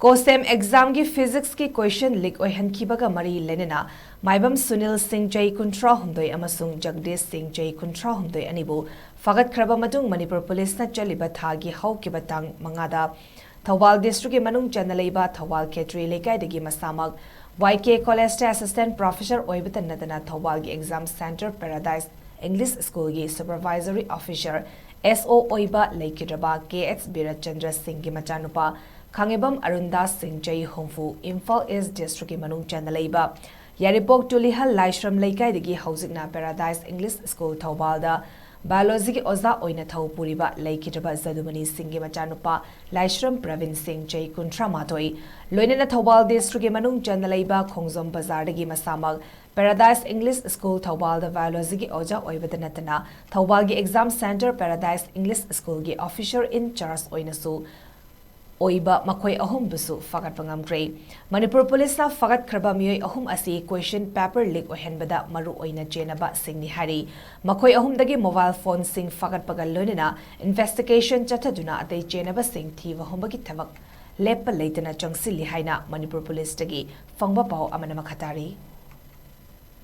COSHEM exam की physics की question leak oihanbaga mari lenena maibam Sunil Singh Jai Kuntra humdoi amasung Jagdish Singh Jai Kuntra humdoi anibu Phakhraba Matung Manipur police na chaliba thagi haukiba tang mangada Thawal district ki manung chanalaiba Thawal Ketri lekai degi masamag YK College assistant professor oibatan nadana Thawal gi exam center Paradise English School gi supervisory officer SO oiba laikidaba KX Birachandra Singh gi machanupa Khangibam Arundas Singh Jai Hongfu Imphal East District Manung Chanalaiba Yaripok Tulihal Laishram Laikai Digi Housikna Paradise English School Thaubalda Biology ki Oza Oina Thau Puriba Laikitaba Zadumani Singh Machanupa Laishram Pravin Singh Jai Kuntra Matoi Leinana Thobal District Manung Chanalaiba Khongzom Bazar Digi Masamag Paradise English School Thaubalda Biology ki Oja Oibadanatana Thobal gi Exam Center Paradise English School gi Officer in Charge Oinasu Oiba Makoi Ahum Busu Phagatpa Ngamkhre Manipur Police na Phakhraba Meeoi ahum asi question paper leak Oihanbaga maru oina chenaba singni hari Makoi ahum dagi mobile phone sing Phakatpaga loinana investigation chathaduna atei chenaba sing thiwa hombagi thabak lepa leitana changsili haina Manipur Police dagi fangba pau amana makhatari